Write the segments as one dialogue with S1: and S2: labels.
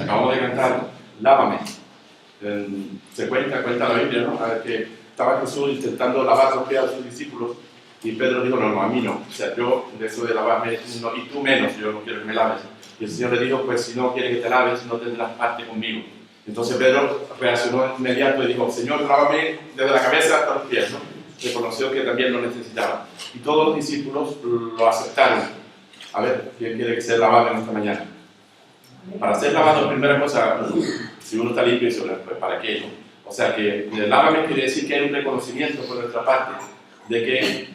S1: Acabamos de cantar, lávame. Se cuenta la Biblia, ¿no? Que estaba Jesús intentando lavar los pies a sus discípulos y Pedro dijo, no, a mí no. O sea, yo de eso de lavarme, no, y tú menos, yo no quiero que me laves. Y el Señor le dijo, pues si no quieres que te laves, no tendrás parte conmigo. Entonces Pedro reaccionó inmediato y dijo, Señor, lávame desde la cabeza hasta los pies, ¿no? Reconoció que también lo necesitaba. Y todos los discípulos lo aceptaron. A ver, ¿quién quiere que sea lavado en esta mañana? Para ser lavado, primera cosa, si uno está limpio, pues ¿para qué? ¿No? O sea que lávame quiere decir que hay un reconocimiento por nuestra parte de que...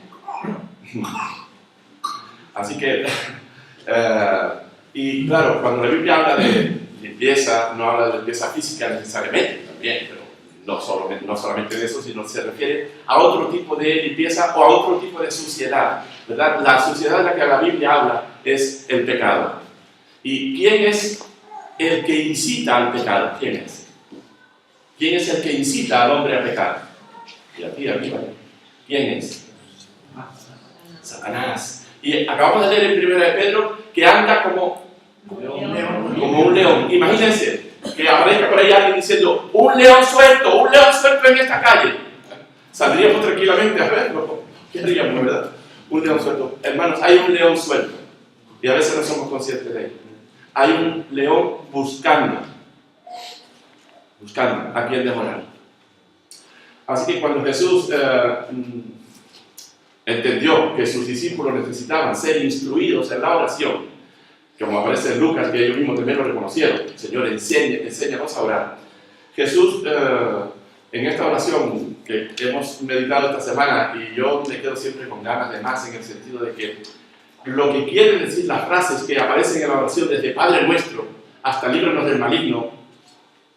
S1: Así que, y claro, cuando la Biblia habla de limpieza, no habla de limpieza física necesariamente, también, pero no solamente de eso, sino se refiere a otro tipo de limpieza o a otro tipo de suciedad, ¿verdad? La suciedad de la que la Biblia habla es el pecado. ¿Y quién es el que incita al pecado? ¿Quién es? ¿Quién es el que incita al hombre a pecar? Y aquí arriba. ¿Quién es? Satanás. Y acabamos de leer en 1 de Pedro que anda como un león. Imagínense que aparezca por ahí alguien diciendo un león suelto en esta calle. Saldríamos tranquilamente a verlo. ¿Qué haríamos, verdad? Un león suelto. Hermanos, hay un león suelto. Y a veces no somos conscientes de ello. Hay un león buscando a quien devorar. Así que cuando Jesús entendió que sus discípulos necesitaban ser instruidos en la oración, como aparece en Lucas, que ellos mismos también lo reconocieron, Señor, enséñanos a orar. Jesús, en esta oración que hemos meditado esta semana, y yo me quedo siempre con ganas de más en el sentido de que lo que quieren decir las frases que aparecen en la oración desde Padre Nuestro hasta líbranos del maligno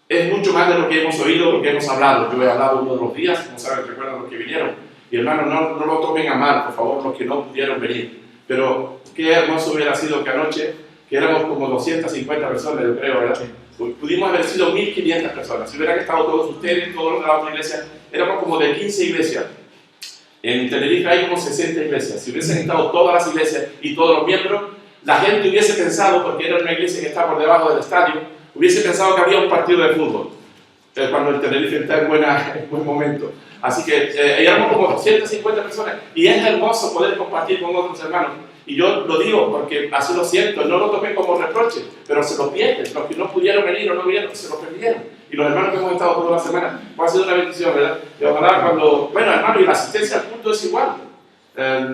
S1: es mucho más de lo que hemos oído, lo que hemos hablado. Yo he hablado uno de los días, como saben, recuerdan los que vinieron. Y hermanos, no lo tomen a mal, por favor, los que no pudieron venir. Pero qué hermoso hubiera sido que anoche, que éramos como 250 personas, yo creo, ¿verdad? Pudimos haber sido 1500 personas. Si hubieran estado todos ustedes, todos los de la otra iglesia, éramos como de 15 iglesias. En Tenerife hay como 60 iglesias. Si hubiesen estado todas las iglesias y todos los miembros, la gente hubiese pensado, porque era una iglesia que está por debajo del estadio, hubiese pensado que había un partido de fútbol, cuando el Tenerife está en buen momento. Así que éramos como 250 personas y es hermoso poder compartir con otros hermanos. Y yo lo digo porque así lo siento, no lo tomé como reproche, pero se lo pierden. Los que no pudieron venir o no vinieron, se lo perdieron. Y los hermanos que hemos estado toda la semana, pues ha sido una bendición, ¿verdad? Y ojalá bueno, hermano, y la asistencia al culto es igual.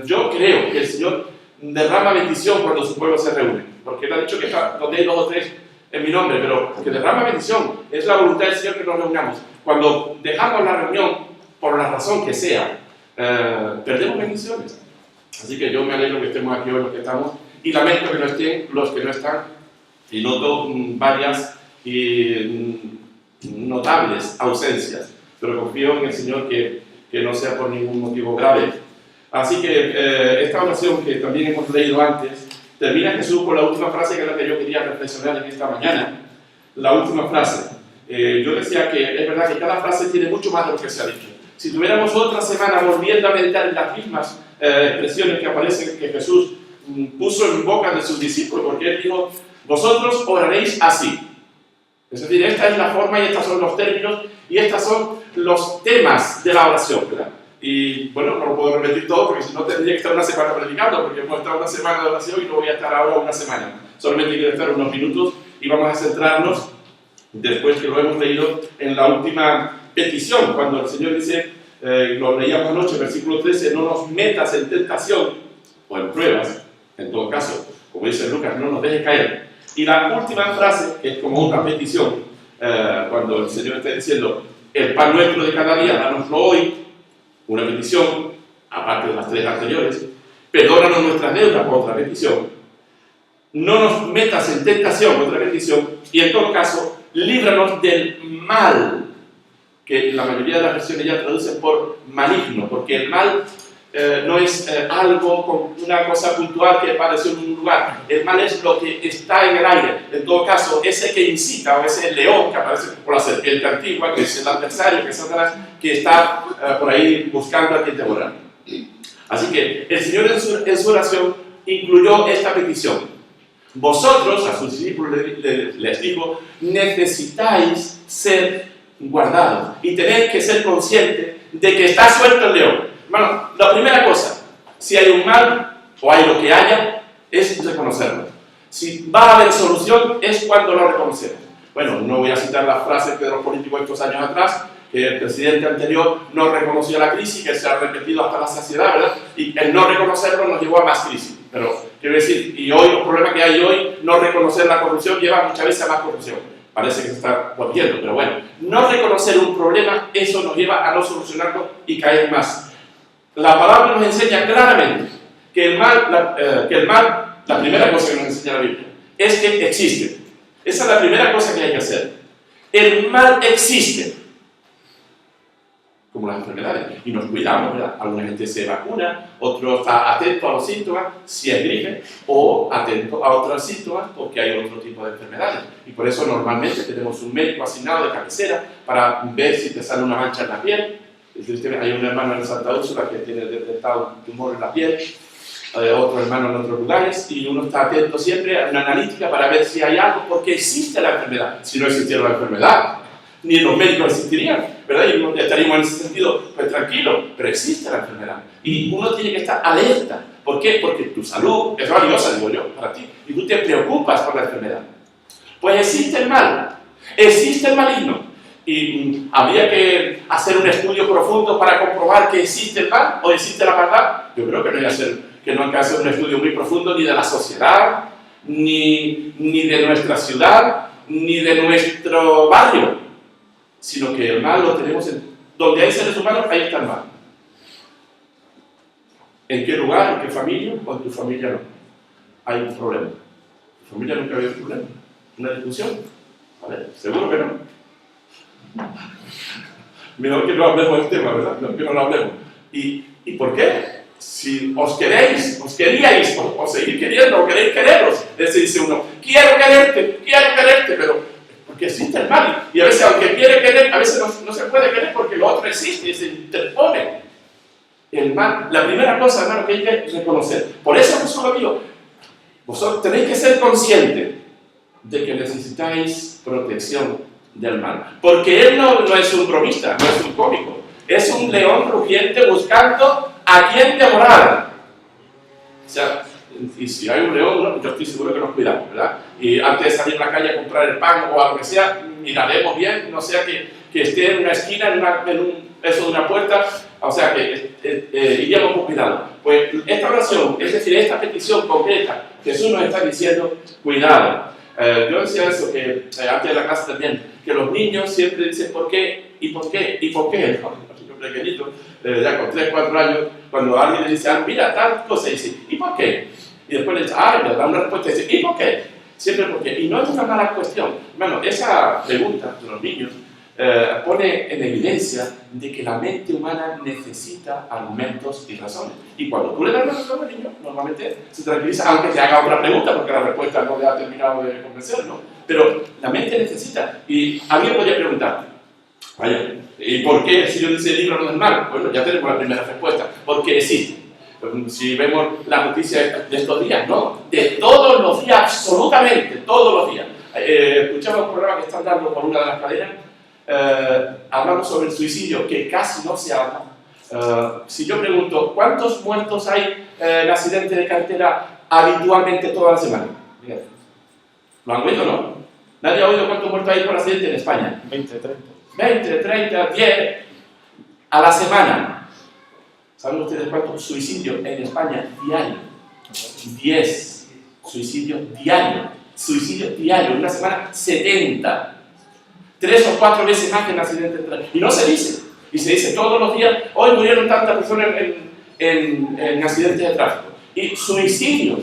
S1: Yo creo que el Señor derrama bendición cuando su pueblo se reúne, porque Él ha dicho que está donde hay 2 o 3 en mi nombre, pero que derrama bendición. Es la voluntad del Señor que nos reunamos. Cuando dejamos la reunión, por la razón que sea, perdemos bendiciones. Así que yo me alegro que estemos aquí hoy los que estamos, y lamento que no estén los que no están, y noto varias y notables ausencias, pero confío en el Señor que no sea por ningún motivo grave. Así que esta oración que también hemos leído antes, termina Jesús con la última frase que es la que yo quería reflexionar en esta mañana. La última frase. Yo decía que es verdad que cada frase tiene mucho más de lo que se ha dicho. Si tuviéramos otra semana volviendo a meditar en las mismas expresiones que aparecen que Jesús puso en boca de sus discípulos, porque Él dijo, vosotros oraréis así. Es decir, esta es la forma y estos son los términos y estos son los temas de la oración, ¿verdad? Y bueno, no lo puedo repetir todo porque si no tendría que estar una semana predicando, porque hemos estado una semana de oración y no voy a estar ahora una semana. Solamente quiero estar unos minutos y vamos a centrarnos, después que lo hemos leído, en la última petición, cuando el Señor dice, lo leíamos anoche, versículo 13, no nos metas en tentación o en pruebas, en todo caso, como dice Lucas, no nos dejes caer. Y la última frase, que es como una petición, cuando el Señor está diciendo, el pan nuestro de cada día, danoslo hoy, una petición, aparte de las 3 anteriores, perdónanos nuestras deudas, otra petición, no nos metas en tentación, otra petición, y en todo caso, líbranos del mal, que la mayoría de las versiones ya traducen por maligno, porque el mal no es algo con una cosa puntual que apareció en un lugar. El mal es lo que está en el aire. En todo caso, ese que incita, o ese león que aparece por la serpiente antigua, que es el adversario, que es Satanás, que está por ahí buscando a quien devorar. Así que el Señor en su oración incluyó esta petición. Vosotros, a sus discípulos les digo, necesitáis ser guardados y tenéis que ser conscientes de que está suelto el león. Hermano, la primera cosa, si hay un mal o hay lo que haya, es reconocerlo. Si va a haber solución, es cuando lo reconocemos. Bueno, no voy a citar las frases de los políticos estos años atrás, que el presidente anterior no reconoció la crisis, que se ha repetido hasta la saciedad, ¿verdad? Y el no reconocerlo nos llevó a más crisis. Pero, quiero decir, y hoy los problemas que hay hoy, no reconocer la corrupción lleva muchas veces a más corrupción. Parece que se está volviendo, pero bueno, no reconocer un problema, eso nos lleva a no solucionarlo y caer más. La palabra nos enseña claramente que el mal, la primera cosa que nos enseña la Biblia, es que existe. Esa es la primera cosa que hay que hacer. El mal existe, como las enfermedades, y nos cuidamos, ¿verdad? Alguna gente se vacuna, otro está atento a los síntomas, si es gripe, o atento a otros síntomas porque hay otro tipo de enfermedades. Y por eso normalmente tenemos un médico asignado de cabecera para ver si te sale una mancha en la piel. Hay un hermano en Santa Úrsula que tiene detectado un tumor en la piel, otro hermano en otros lugares, y uno está atento siempre a una analítica para ver si hay algo, porque existe la enfermedad. Si no existiera la enfermedad, ni los médicos existirían, ¿verdad? Y estaríamos en ese sentido pues tranquilos, pero existe la enfermedad. Y uno tiene que estar alerta. ¿Por qué? Porque tu salud es valiosa, digo yo, para ti, y tú te preocupas por la enfermedad. Pues existe el mal, existe el maligno, y habría que hacer un estudio profundo para comprobar que existe el mal o existe la maldad. Yo creo que no hay que hacer un estudio muy profundo ni de la sociedad, ni de nuestra ciudad, ni de nuestro barrio, sino que el mal lo tenemos donde hay seres humanos, ahí está el mal. ¿En qué lugar, en qué familia? O en tu familia no. Hay un problema. ¿En tu familia nunca había un problema? ¿Una discusión? A ver, seguro que no. Mejor que no hablemos del tema, ¿verdad? Mejor que no lo hablemos. ¿Y por qué? Si os queríais, o seguir queriendo, o queréis quereros. Ese dice uno, quiero quererte, pero porque existe el mal. Y a veces, aunque quiere querer, a veces no se puede querer porque lo otro existe y se interpone. El mal, la primera cosa, hermano, que hay que reconocer. Por eso Jesús lo dijo, vosotros tenéis que ser conscientes de que necesitáis protección del mal. Porque Él no es un bromista, no es un cómico. Es un león rugiente buscando a quien devorar. O sea, y si hay un león, yo estoy seguro que nos cuidamos, ¿verdad? Y antes de salir a la calle a comprar el pan o algo que sea, miraremos bien, no sea que esté en una esquina, de una puerta, o sea que iríamos con cuidado. Pues esta oración, es decir, esta petición concreta, Jesús nos está diciendo, cuidado. Yo decía eso, que antes de la clase también, que los niños siempre dicen ¿por qué? ¿Y por qué? ¿Y por qué? Yo pequeñito, ya con 3, 4 años, cuando alguien le dice, mira, tal cosa, dice, ¿y por qué? Y después le dice, le da una respuesta y dice, ¿y por qué? Siempre por qué. Y no es una mala cuestión. Bueno, esa pregunta de los niños pone en evidencia de que la mente humana necesita argumentos y razones. Y cuando tú le das una razón al niño, normalmente se tranquiliza, aunque te haga otra pregunta, porque la respuesta no le ha terminado de convencer, ¿no? Pero la mente necesita. Y alguien podría preguntar, vaya, ¿y por qué el Señor dice líbranos del mal? Bueno, ya tenemos la primera respuesta. Porque existe. Si vemos la noticia de estos días, ¿no? De todos los días, absolutamente todos los días. Escuchamos un programa que están dando por una de las cadenas, hablando sobre el suicidio, que casi no se habla. Si yo pregunto, ¿cuántos muertos hay en accidentes de carretera habitualmente toda la semana? Mira, ¿lo han oído, no? ¿Nadie ha oído cuántos muertos hay por accidente en España?
S2: 20, 30.
S1: 20, 30, 10 a la semana. ¿Saben ustedes cuántos suicidios en España diario? 10 suicidios diarios. Suicidios diarios, en una semana 70. 3 o 4 veces más que en accidentes de tráfico. Y no se dice. Y se dice todos los días, hoy murieron tantas personas en accidentes de tráfico. Y suicidios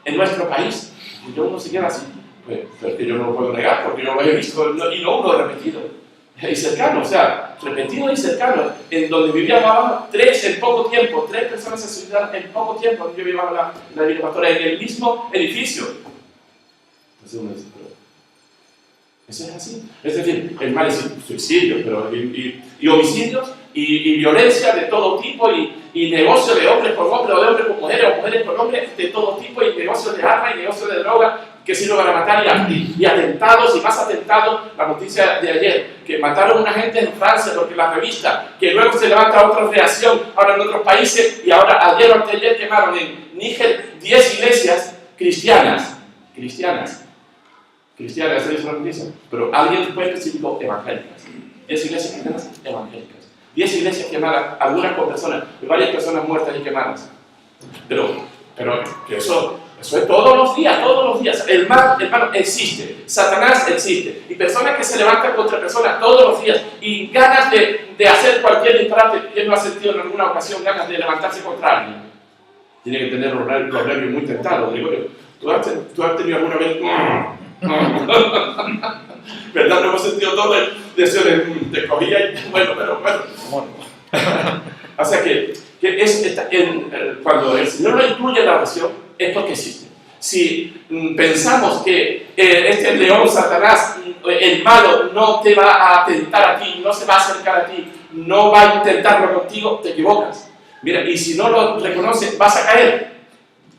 S1: en nuestro país. Y yo no se queda así. Pues que yo no lo puedo negar, porque yo lo he visto y no uno repetido. Y cercano, o sea, repetido y cercano, en donde vivíamos 3 en poco tiempo, 3 personas se suicidaron en poco tiempo, yo vivía en la Villa Pastora, en el mismo edificio. Entonces uno dice, pero eso es así. Es decir, el mal es suicidio, pero y homicidios y violencia de todo tipo y negocio de hombres con hombres, o de hombres con mujeres, o mujeres con hombres, de todo tipo, y negocio de armas, y negocio de droga, que sirve para matar, y atentados, y más atentados. La noticia de ayer, que mataron a una gente en Francia, porque la revista, que luego se levanta otra reacción, ahora en otros países, y ahora ayer o anteayer quemaron en Níger 10 iglesias cristianas, esa es una noticia, pero alguien fue específico evangélicas, 10 iglesias cristianas evangélicas, 10 iglesias quemadas, algunas con personas, varias personas muertas y quemadas, pero que eso es todos los días, el mal, hermano, existe, Satanás existe, y personas que se levantan contra personas todos los días, y ganas de hacer cualquier disparate. ¿Quién no ha sentido en alguna ocasión ganas de levantarse contra alguien? Tiene que tener los nervios muy tentados. Gregorio, ¿tú has tenido alguna vez? ¿Verdad? No hemos sentido todo el deseo de cogía y bueno. O sea que cuando el Señor lo incluye en la oración, es porque existe. Si pensamos que este león, Satanás, el malo, no te va a atentar a ti, no se va a acercar a ti, no va a intentarlo contigo, te equivocas. Mira, y si no lo reconoces, vas a caer.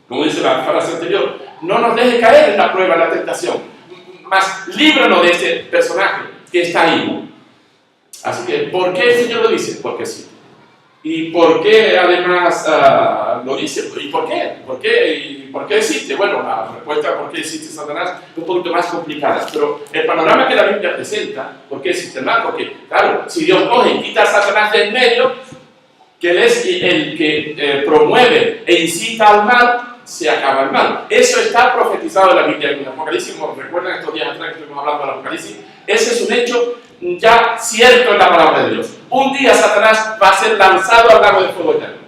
S1: Como dice la frase anterior, no nos dejes caer en la prueba, en la tentación, mas líbranos de este personaje que está ahí. Así que, ¿por qué el Señor lo dice? Porque sí. ¿Y por qué además lo dice? ¿Y por qué? ¿Y por qué existe? Bueno, la respuesta a por qué existe Satanás es un poquito más complicada, pero el panorama que la Biblia presenta, ¿por qué existe el mal? Porque, claro, si Dios coge y quita a Satanás del medio, que él es el que promueve e incita al mal, se acaba el mal. Eso está profetizado en la Biblia, en el Apocalipsis. Como recuerdan estos días atrás que estuvimos hablando del Apocalipsis, ese es un hecho ya cierto en la palabra de Dios. Un día Satanás va a ser lanzado al lago de fuego eterno.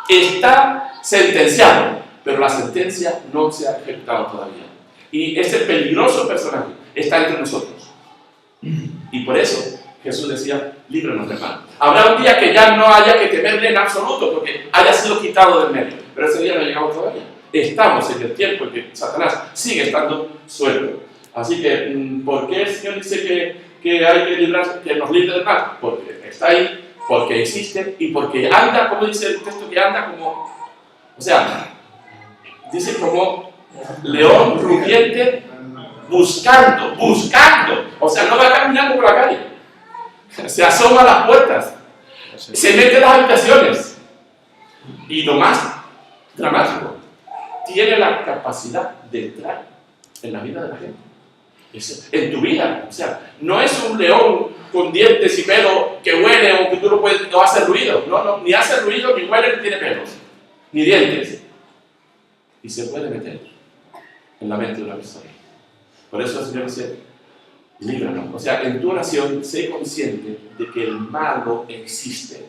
S1: Está sentenciado, pero la sentencia no se ha ejecutado todavía. Y ese peligroso personaje está entre nosotros. Y por eso Jesús decía, líbranos del mal. Habrá un día que ya no haya que temerle en absoluto, porque haya sido quitado del medio. Pero ese día no ha llegado todavía. Estamos en el tiempo en que Satanás sigue estando suelto. Así que, ¿por qué el Señor dice que hay que librarse, que nos libre del mal? Porque está ahí, porque existe y porque anda, como dice el texto, que anda como, o sea, dice como león rugiente buscando. O sea, no va caminando por la calle. Se asoma a las puertas, se mete en las habitaciones y lo más dramático, tiene la capacidad de entrar en la vida de la gente, en tu vida. O sea, no es un león con dientes y pelo que huele o que tú no hace ruido, no, ni hace ruido, ni huele, ni tiene pelos, ni dientes, y se puede meter en la mente de una persona. Por eso el Señor dice, líbranos. O sea, en tu oración, sé consciente de que el malo existe.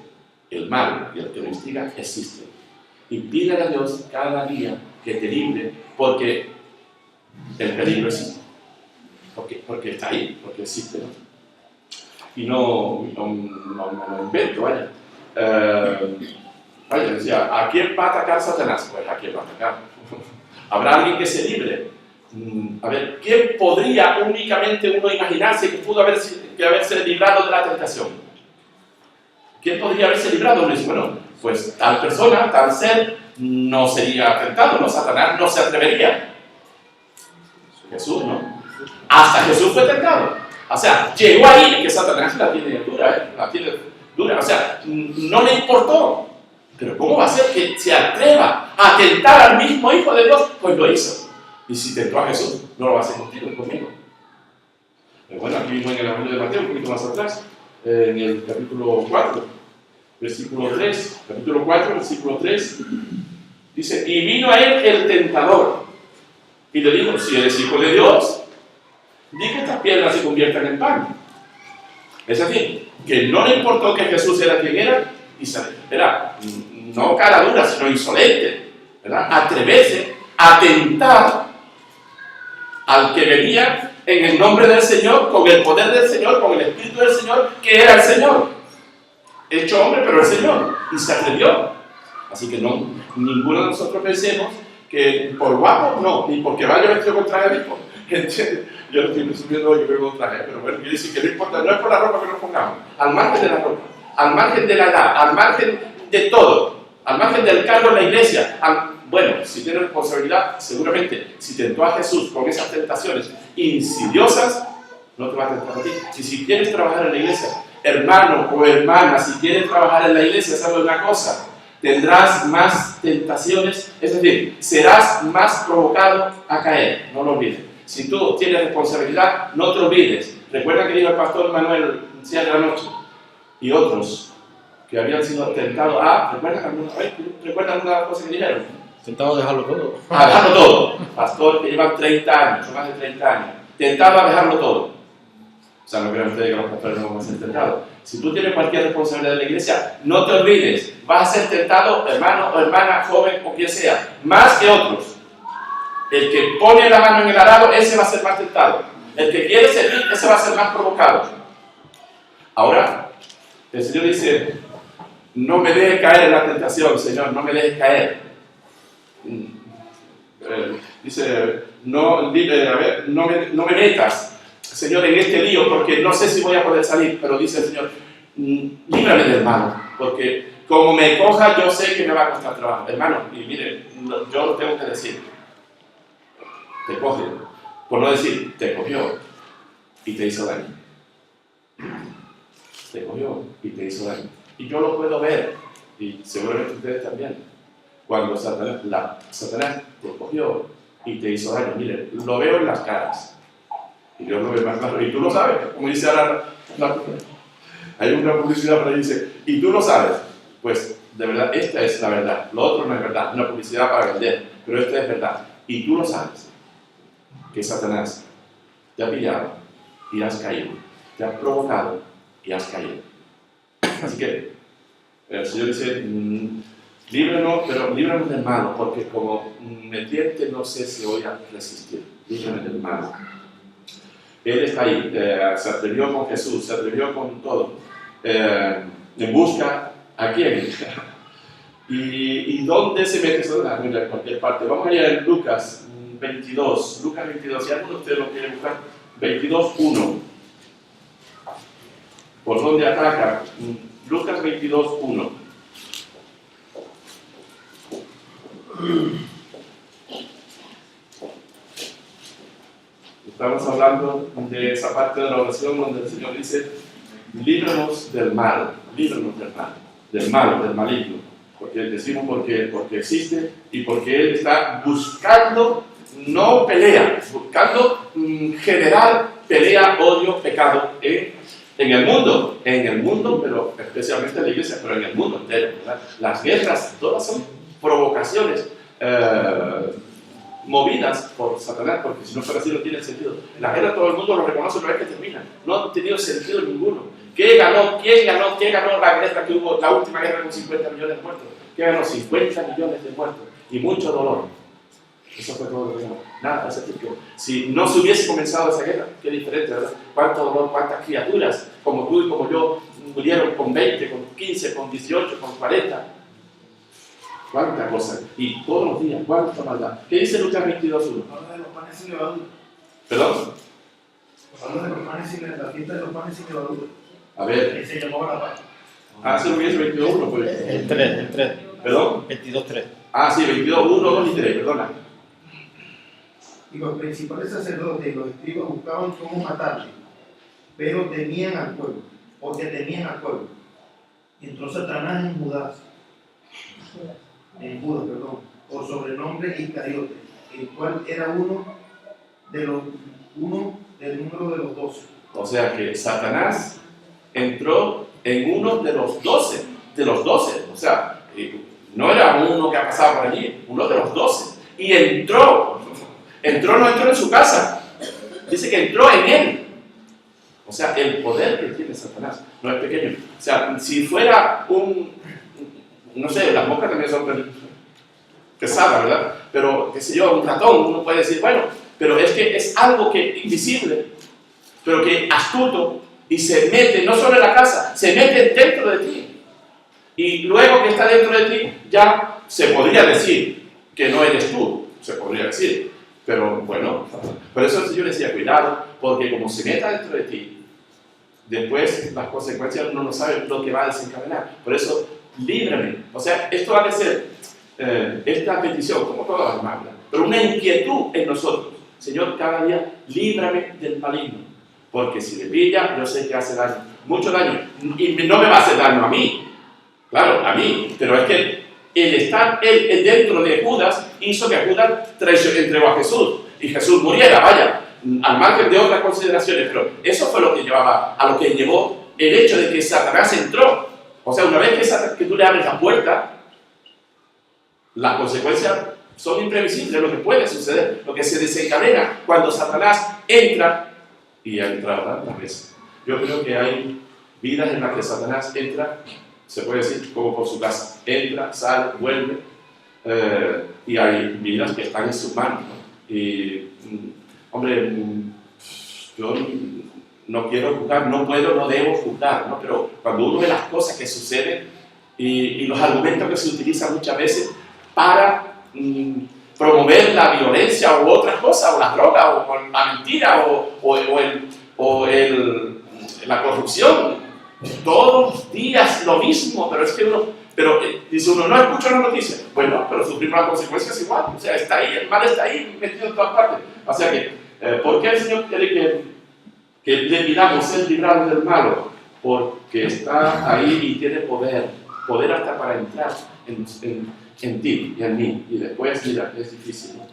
S1: El malo y el que lo instiga existe. Y pídele a Dios cada día que te libre, porque el peligro existe. Porque está ahí, porque existe, ¿no? Y no me lo invento, vaya. Decía, ¿a quién va a atacar Satanás? Pues ¿a quién va a atacar? ¿Habrá alguien que se libre? A ver, ¿quién podría únicamente uno imaginarse que pudo haberse librado de la tentación? ¿Quién podría haberse librado? Uno dice, bueno, pues tal persona, tal ser, no sería tentado, ¿no? Satanás no se atrevería. Jesús, ¿no? Hasta Jesús fue tentado. O sea, llegó ahí, que Satanás la tiene dura, o sea, no le importó. Pero ¿cómo va a ser que se atreva a tentar al mismo Hijo de Dios? Pues lo hizo. Y si tentó a Jesús, no lo va a hacer conmigo. Pero bueno, aquí mismo en el Evangelio de Mateo, un poquito más atrás, en el capítulo 4, versículo 3, capítulo 4, versículo 3, dice, y vino a él el tentador, y le dijo, si eres hijo de Dios, di que estas piedras se conviertan en pan. Es decir, que no le importó que Jesús era quien era, era no cara dura, sino insolente, ¿verdad? Atreverse a tentar al que venía en el nombre del Señor, con el poder del Señor, con el Espíritu del Señor, que era el Señor. Hecho hombre, pero el Señor. Y se atrevió. Así que no, ninguno de nosotros pensemos que por guapo, no, ni porque vaya vestido con traje de disco. Yo lo estoy presumiendo hoy, yo vengo con traje, pero bueno, quiere decir que no importa, no es por la ropa que nos pongamos, al margen de la ropa, al margen de la edad, al margen de todo, al margen del cargo en la iglesia. Bueno, si tienes responsabilidad, seguramente, si tentó a Jesús con esas tentaciones insidiosas, no te va a tentar a ti. Y si quieres trabajar en la iglesia, hermano o hermana, si quieres trabajar en la iglesia, sabe una cosa, tendrás más tentaciones, es decir, serás más provocado a caer, no lo olvides. Si tú tienes responsabilidad, no te olvides. Recuerda que dijo el pastor Manuel Cierre de la noche, y otros que habían sido tentados a, ¿recuerdan alguna cosa que dijeron?
S2: Tentado a dejarlo todo.
S1: A dejarlo todo. Pastor que llevan 30 años, o más de 30 años, tentado a dejarlo todo. O sea, no crean ustedes que los pastores no van a ser tentados. Si tú tienes cualquier responsabilidad en la iglesia, no te olvides, vas a ser tentado, hermano o hermana, joven o quien sea, más que otros. El que pone la mano en el arado, ese va a ser más tentado. El que quiere servir, ese va a ser más provocado. Ahora, el Señor dice, no me dejes caer en la tentación, Señor, no me dejes caer. Dice, no me metas, Señor, en este lío, porque no sé si voy a poder salir, pero dice el Señor, líbrame del mal, porque como me coja, yo sé que me va a costar trabajo. Hermano, y mire, yo lo tengo que decir, te coge, por no decir, te cogió y te hizo daño. Te cogió y te hizo daño. Y yo lo puedo ver, y seguramente ustedes también, cuando Satanás te cogió y te hizo daño. Mire, lo veo en las caras. Y Dios lo ve más claro. Y tú lo sabes, como dice ahora, hay una publicidad por ahí que dice, y tú lo sabes. Pues, de verdad, esta es la verdad. Lo otro no es verdad, una publicidad para vender, pero esta es verdad. Y tú lo sabes, que Satanás te ha pillado y has caído, te ha provocado y has caído. Así que el Señor dice, líbranos, pero líbranos del malo, porque como me tiente no sé si voy a resistir. Líbranos del malo. Él está ahí, se atrevió con Jesús, se atrevió con todo, en busca a quién. ¿Y dónde se mete Satanás? Mira, en cualquier parte. Vamos allá en Lucas 22, si alguno de ustedes lo quiere buscar, 22:1. ¿Por dónde ataca? Lucas 22:1. Estamos hablando de esa parte de la oración donde el Señor dice, líbranos del mal, del malo, del maligno. Porque decimos porque existe y porque Él está buscando, no pelea, buscando generar pelea, odio, pecado en el mundo, pero especialmente en la iglesia, pero en el mundo entero, ¿verdad? Las guerras, todas son provocaciones movidas por Satanás, porque si no fuera así no tiene sentido. La guerra todo el mundo lo reconoce una vez que termina, no ha tenido sentido ninguno. ¿Quién ganó la guerra que hubo, la última guerra con 50 millones de muertos? ¿Quién ganó 50 millones de muertos? Y mucho dolor. Eso fue todo lo que ganó. Nada, si no se hubiese comenzado esa guerra, qué diferente, ¿verdad? Cuánto dolor, cuántas criaturas, como tú y como yo, murieron con 20, con 15, con 18, con 40. Cuánta cosa. Y todos los días, cuánta maldad. ¿Qué dice Lucas 22:1?
S3: Habla de los panes sin levadura.
S1: ¿Perdón?
S3: Habla de los panes sin levadura, la fiesta de los panes sin levadura.
S1: A ver.
S3: Que se llamaba la paz.
S1: Ah, sí, lo que es 22:1, pues.
S2: El 3.
S1: ¿Perdón?
S2: 22:3.
S1: Ah, sí, 22:1, 2 y 3, perdona.
S3: Y los principales sacerdotes y los escribas buscaban cómo matarle, pero temían al pueblo, porque temían al pueblo. Y entró Satanás en Judas, por sobrenombre Iscariote, el cual era uno del número de los 12.
S1: O sea que Satanás entró en uno de los 12, o sea, no era uno que ha pasado por allí, uno de los 12, y no entró en su casa, dice que entró en él. O sea, el poder que tiene Satanás no es pequeño. O sea, si fuera no sé, las moscas también son pesadas, ¿verdad? Pero, qué sé yo, un ratón, uno puede decir, bueno, pero es que es algo que invisible, pero que astuto, y se mete, no solo en la casa, se mete dentro de ti. Y luego que está dentro de ti, ya se podría decir que no eres tú, se podría decir. Pero bueno, por eso el Señor decía, cuidado, porque como se meta dentro de ti, después las consecuencias uno no sabe lo que va a desencadenar. Por eso líbrame. O sea, esto ha de ser esta petición, como todas las demás, pero una inquietud en nosotros. Señor, cada día líbrame del maligno, porque si le pilla, yo sé que hace daño, mucho daño, y no me va a hacer daño a mí, claro, a mí, pero es que el estar él dentro de Judas hizo que Judas entregó a Jesús, y Jesús muriera, vaya, al margen de otras consideraciones, pero eso fue lo que llevaba, a lo que llevó el hecho de que Satanás entró. O sea, una vez que tú le abres la puerta, las consecuencias son imprevisibles, lo que puede suceder, lo que se desencadena cuando Satanás entra, y ha entrado tantas veces. Yo creo que hay vidas en las que Satanás entra, se puede decir, como por su casa, entra, sale, vuelve, y hay vidas que están en sus manos, ¿no? Y, hombre, yo no quiero juzgar, no puedo, no debo juzgar, ¿no? Pero cuando uno ve las cosas que suceden y los argumentos que se utilizan muchas veces para promover la violencia o otras cosas, o las drogas, o la mentira, la corrupción, todos los días lo mismo, pero es que dice uno, no escucho las noticias. Bueno, pero sufrimos las consecuencias igual, o sea, está ahí, el mal está ahí, metido en todas partes. O sea que, ¿por qué el Señor quiere que le pidamos ser librados del malo? Porque está ahí y tiene poder hasta para entrar en ti y en mí, y después, mira, es difícil, ¿no?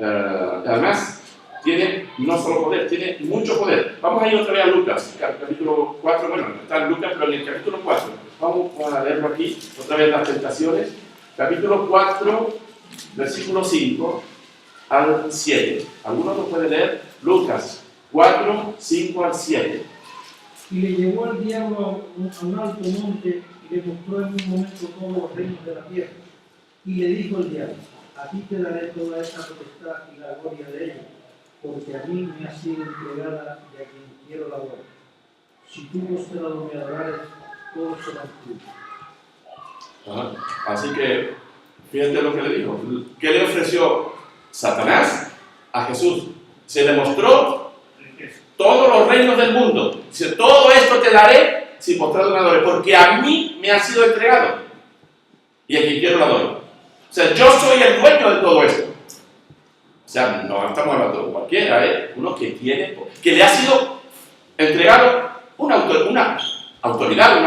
S1: Además, tiene no solo poder, tiene mucho poder. Vamos a ir otra vez a Lucas, capítulo 4, bueno, está en Lucas, pero en el capítulo 4, vamos a leerlo aquí, otra vez las tentaciones, capítulo 4, versículo 5 al 7. ¿Alguno lo puede leer? Lucas 4, 5 al 7.
S4: Y le llevó al diablo a un alto monte y le mostró en un momento todos los reinos de la tierra. Y le dijo el diablo, a ti te daré toda esta potestad y la gloria de ella, porque a mí me ha sido entregada y a quien quiero la gloria. Si tú postrado me adorares, todo será tuyo.
S1: Así que, fíjate lo que le dijo. ¿Qué le ofreció Satanás a Jesús? Se le mostró todos los reinos del mundo. Dice, todo esto te daré si postrado me adores, porque a mí me ha sido entregado y a quien quiero la doy. O sea, yo soy el dueño de todo esto. O sea, no estamos hablando de cualquiera, uno que le ha sido entregado una autoridad,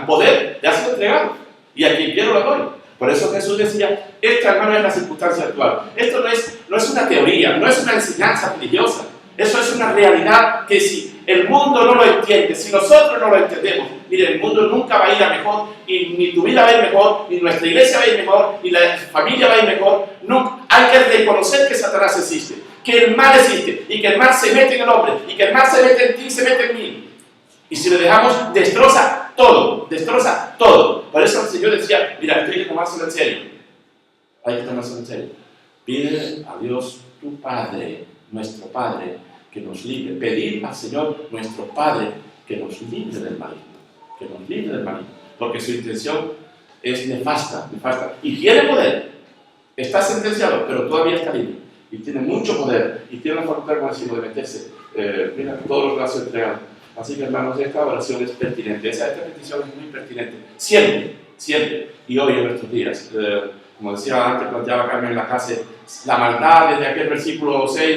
S1: un poder, le ha sido entregado y a quien quiero la doy. Por eso Jesús decía, esta, hermano, es la circunstancia actual. Esto no es una teoría, no es una enseñanza religiosa. Eso es una realidad que si el mundo no lo entiende, si nosotros no lo entendemos, mire, el mundo nunca va a ir a mejor, y ni tu vida va a ir mejor, ni nuestra iglesia va a ir mejor, ni la familia va a ir mejor. No, hay que reconocer que Satanás existe, que el mal existe, y que el mal se mete en el hombre, y que el mal se mete en ti, se mete en mí. Y si lo dejamos, destroza todo, destroza todo. Por eso el Señor decía, mira, esto hay que tomárselo en serio. Hay que tomárselo en serio. Pide a Dios tu Padre, nuestro Padre, que nos libre. Pedir al Señor, nuestro Padre, que nos libre del maligno. Que nos libre del maligno. Porque su intención es nefasta. Y tiene poder. Está sentenciado, pero todavía está libre. Y tiene mucho poder. Y tiene la facultad, como decimos, de meterse. Mira, todos los brazos entregados. Así que, hermanos, esta oración es pertinente. Esta petición es muy pertinente. Siempre, siempre. Y hoy en nuestros días. Como decía antes, planteaba Carmen en la clase, la maldad desde aquel versículo 6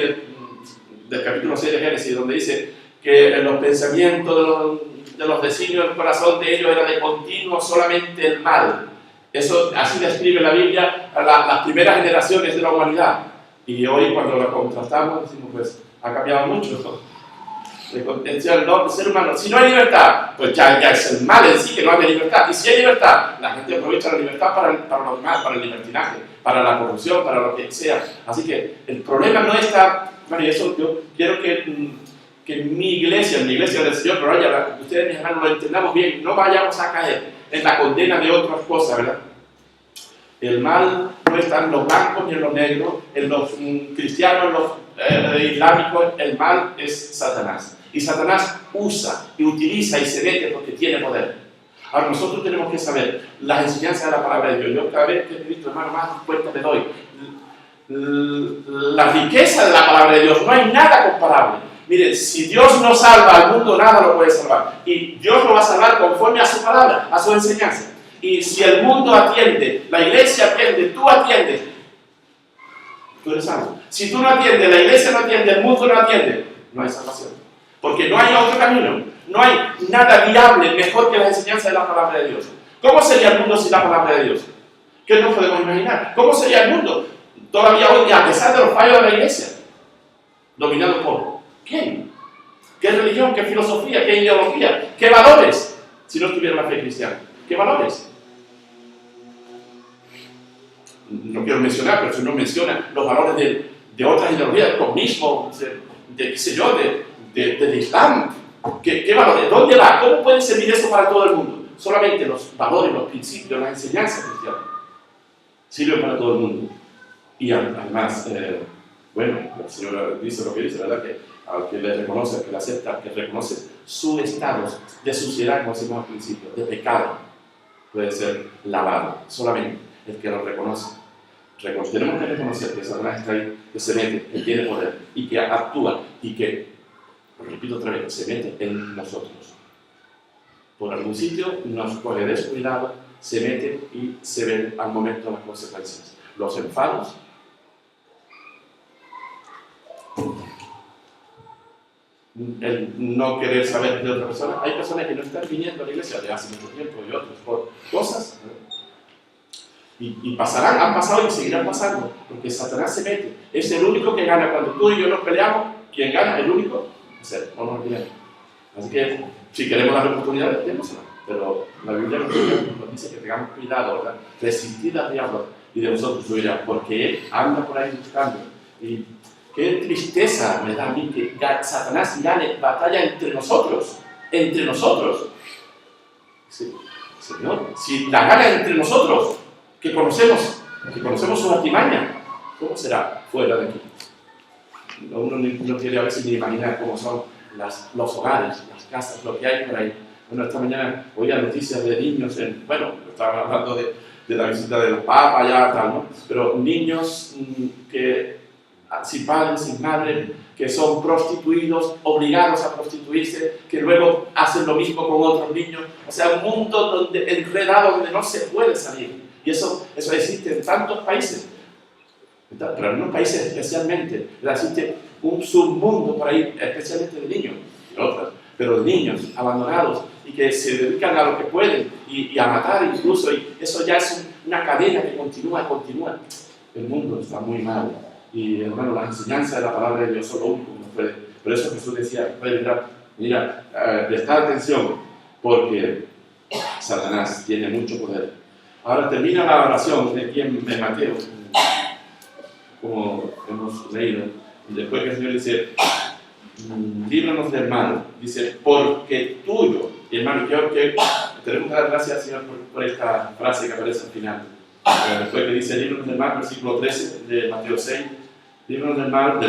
S1: del capítulo 6 de Génesis, donde dice que los pensamientos de los designios del corazón de ellos era de continuo solamente el mal. Eso así describe la Biblia a las primeras generaciones de la humanidad. Y hoy, cuando lo contrastamos, decimos, pues, ha cambiado mucho. El ser humano, si no hay libertad, pues ya es el mal en sí que no hay libertad. Y si hay libertad, la gente aprovecha la libertad para lo demás, para el libertinaje, para la corrupción, para lo que sea. Así que el problema no está, bueno, y eso yo quiero que mi iglesia del Señor, pero vaya, ustedes, mis hermanos, lo entendamos bien, no vayamos a caer en la condena de otras cosas, ¿verdad? El mal no está en los blancos ni en los negros, en los cristianos, en los islámicos, el mal es Satanás. Y Satanás usa y utiliza y se mete porque tiene poder. Ahora nosotros tenemos que saber las enseñanzas de la palabra de Dios. Yo cada vez que he visto, hermano, más cuenta me doy. La riqueza de la palabra de Dios, no hay nada comparable. Miren, si Dios no salva al mundo, nada lo puede salvar. Y Dios lo va a salvar conforme a su palabra, a su enseñanza. Y si el mundo atiende, la iglesia atiende, tú atiendes, tú eres salvo. Si tú no atiendes, la iglesia no atiende, el mundo no atiende, no hay salvación. Porque no hay otro camino. No hay nada viable mejor que la enseñanza de la palabra de Dios. ¿Cómo sería el mundo sin la palabra de Dios? ¿Qué nos podemos imaginar? ¿Cómo sería el mundo todavía hoy día, a pesar de los fallos de la iglesia? ¿Dominado por quién? ¿Qué religión? ¿Qué filosofía? ¿Qué ideología? ¿Qué valores? Si no tuviera la fe cristiana. ¿Qué valores? No quiero mencionar, pero si uno menciona los valores de otras ideologías, del comunismo, qué sé yo, del Islam. ¿Qué valores? ¿Dónde va? ¿Cómo puede servir eso para todo el mundo? Solamente los valores, los principios, las enseñanzas cristianas sirven para todo el mundo. Y además, bueno, el Señor dice lo que dice, ¿verdad? Que al que le reconoce, al que le acepta, que reconoce su estado de suciedad, como decimos al principio, de pecado, puede ser lavado. Solamente el que lo reconoce. Tenemos que reconocer que Satanás está ahí, que se mete, que tiene poder y que actúa y que, lo repito otra vez, se mete en nosotros. Por algún sitio nos coge descuidado, se mete y se ven al momento las consecuencias. Los enfados, el no querer saber de otra persona. Hay personas que no están viniendo a la iglesia de hace mucho tiempo y otros por cosas, y pasarán, han pasado y seguirán pasando, porque Satanás se mete. Es el único que gana. Cuando tú y yo nos peleamos, quien gana, el único, es él, no nos olvidemos. Así que, si queremos darle oportunidades, démosla. Pero la Biblia nos dice que tengamos cuidado, ¿verdad? Resistir al diablo y de nosotros huirá, porque él anda por ahí buscando. Y qué tristeza me da a mí que Satanás gane batalla entre nosotros. Entre nosotros. Sí, Señor, si la gana entre nosotros, que conocemos su artimaña, ¿cómo será fuera de aquí? Uno no quiere a veces ni imaginar cómo son los hogares, las casas, lo que hay por ahí. Bueno, esta mañana oía noticias de niños, estaban hablando de la visita de los papas, ya tal, ¿no? Pero niños que sin padre, sin madre, que son prostituidos, obligados a prostituirse, que luego hacen lo mismo con otros niños. O sea, un mundo enredado donde no se puede salir. Y eso existe en tantos países, pero en algunos países especialmente. Existe un submundo por ahí, especialmente de niños, y otras, pero de niños abandonados y que se dedican a lo que pueden y a matar incluso. Y eso ya es una cadena que continúa. El mundo está muy mal. Y hermano, la enseñanza de la palabra de Dios es lo único que nos puede. Por eso Jesús decía, mira, prestad atención, porque Satanás tiene mucho poder. Ahora termina la oración de aquí en Mateo, como hemos leído, después que el Señor dice, líbranos del mal, dice, porque tuyo. Y hermano, creo que tenemos que dar gracias al Señor por esta frase que aparece al final. Después que dice, líbranos del mal, versículo 13 de Mateo 6, líbranos del mal,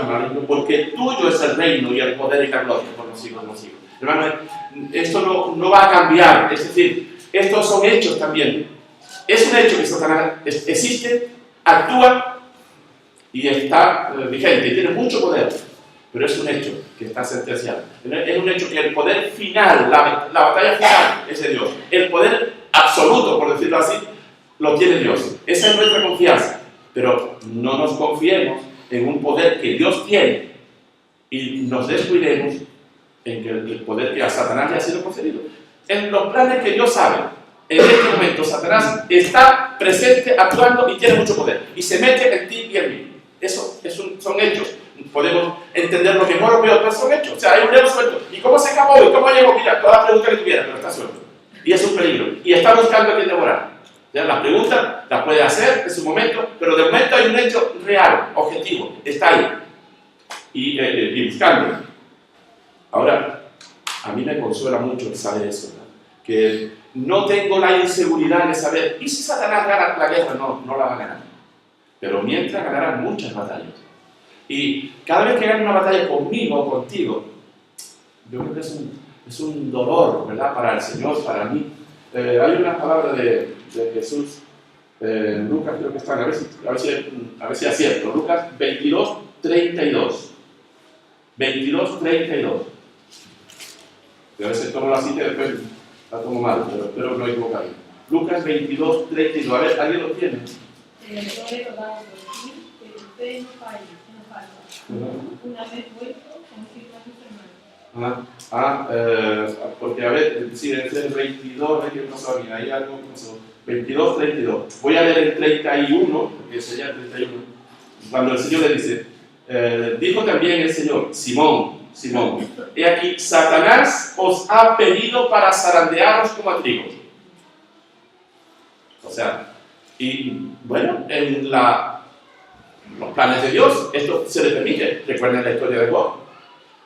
S1: maligno, porque tuyo es el reino y el poder y la gloria por los siglos de los siglos. Hermano, esto no va a cambiar, es decir, estos son hechos también. Es un hecho que Satanás existe, actúa y está vigente y tiene mucho poder, pero es un hecho que está sentenciado. Es un hecho que el poder final, la batalla final es de Dios. El poder absoluto, por decirlo así, lo tiene Dios. Esa es nuestra confianza, pero no nos confiemos en un poder que Dios tiene y nos descuidemos en que el poder que a Satanás le ha sido concedido. En los planes que Dios sabe. En este momento Satanás está presente, actuando y tiene mucho poder. Y se mete en ti y en mí. Eso son hechos. Podemos entenderlo mejor o peor, pero son hechos. O sea, hay un león suelto. ¿Y cómo se acabó? ¿Y cómo llegó? Mira, toda la pregunta que tuviera, pero está suelto. Y es un peligro. Y está buscando a quien devorar. Ya, las preguntas las puede hacer en su momento, pero de momento hay un hecho real, objetivo. Está ahí. Y buscando. Ahora, a mí me consuela mucho saber eso, ¿no? Que no tengo la inseguridad de saber, ¿y si Satanás gana la guerra? No la va a ganar. Pero mientras ganará muchas batallas. Y cada vez que gane una batalla conmigo o contigo, yo creo que es un dolor, ¿verdad? Para el Señor, para mí. Hay una palabra de Jesús, Lucas creo que están, a ver si es cierto, Lucas 22:32. 22:32. A veces tomo la cita y después la tomo mal, pero espero no equivocarme. Lucas 22, 32. A ver, ¿alguien lo tiene?
S5: Yo he rogado por ti, que tu fe no falle, no falta. Una vez vuelto, confirma a tus hermanos.
S1: Porque a ver, sí, debe ser 22, es que no sabía, hay algo que pasó. 22, 32. Voy a leer el 31, porque sería el 31. Cuando el Señor le dice, dijo también el Señor, Simón, he aquí, Satanás os ha pedido para zarandearos como a trigo. O sea, y bueno, en los planes de Dios, esto se le permite. Recuerden la historia de Job.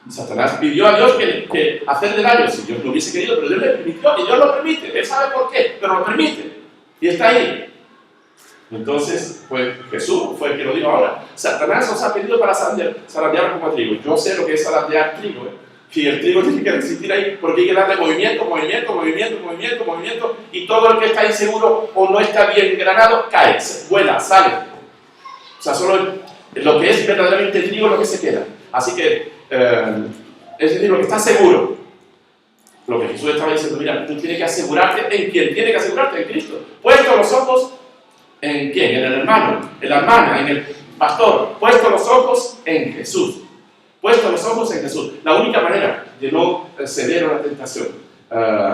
S1: Satanás pidió a Dios que hacerle daño, si Dios lo hubiese querido, pero Dios le permitió, y Dios lo permite. Él sabe por qué, pero lo permite. Y está ahí. Entonces, pues Jesús fue el que lo dijo ahora. Satanás os ha pedido para zarandear como trigo. Yo sé lo que es zarandear trigo. Y el trigo tiene que existir ahí porque hay que darle movimiento, y todo el que está inseguro o no está bien engranado cae, vuela, sale. O sea, solo lo que es verdaderamente trigo es lo que se queda. Así que, es decir, lo que está seguro. Lo que Jesús estaba diciendo, mira, tú tienes que asegurarte en quién, tienes que asegurarte en Cristo. Puesto los ojos en quién, en el hermano, en la hermana, en el pastor. Puesto los ojos en Jesús. Puesto los ojos en Jesús. La única manera de no ceder a la tentación.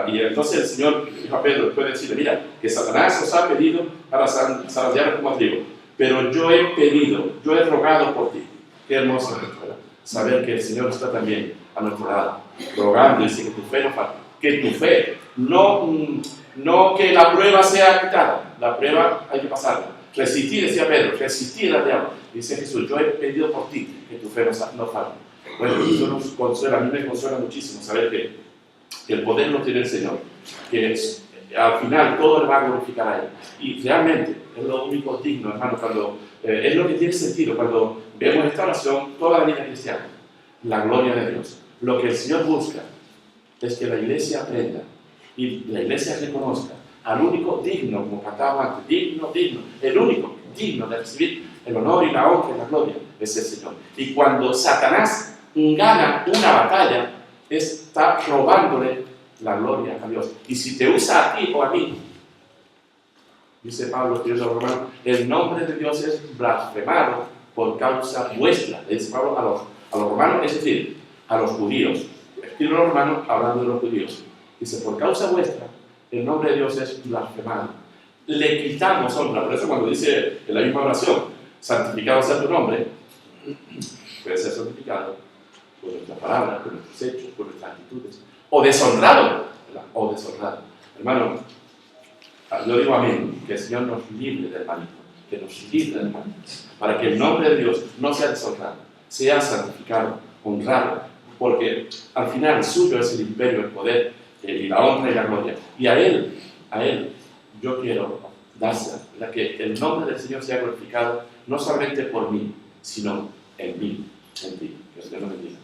S1: Y entonces el Señor dijo a Pedro, puede decirle, mira, que Satanás os ha pedido para zarandear como a trigo. Pero yo he rogado por ti. Qué hermoso es, ¿verdad? Saber que el Señor está también a nuestro lado, rogando, dice que tu fe no falte. Que tu fe, no que la prueba sea quitada, la prueba hay que pasarla. Resistir, decía Pedro, resistir al diablo. Dice Jesús, yo he pedido por ti que tu fe no falte. Bueno, eso nos consuela, a mí me consuela muchísimo saber que el poder lo tiene el Señor, que al final todo le va a glorificar a Él. Y realmente es lo único digno, hermano, cuando es lo que tiene sentido cuando vemos esta oración, toda la vida cristiana, la gloria de Dios. Lo que el Señor busca es que la iglesia aprenda y la iglesia reconozca al único digno, como cantábamos antes, digno, el único digno de recibir el honor y la honra y la gloria es el Señor. Y cuando Satanás gana una batalla, está robándole la gloria a Dios. Y si te usa a ti o a mí, dice Pablo, escribiendo a los romanos, el nombre de Dios es blasfemado por causa vuestra. Le dice Pablo a los romanos, es decir, a los judíos. Escribe a los romanos hablando de los judíos. Dice, por causa vuestra, el nombre de Dios es blasfemado. Le quitamos honra. Por eso cuando dice en la misma oración, santificado sea tu nombre, puede ser santificado por nuestras palabras, por nuestros hechos, por nuestras actitudes. O deshonrado, ¿verdad? O deshonrado. Hermano, yo digo amén, que el Señor nos libre del maligno, que nos libre del maligno, para que el nombre de Dios no sea deshonrado, sea santificado, honrado, porque al final suyo es el imperio, el poder, y la honra y la gloria. Y a Él, yo quiero dársela, que el nombre del Señor sea glorificado, no solamente por mí, sino en mí, en ti. Que el Señor nos bendiga.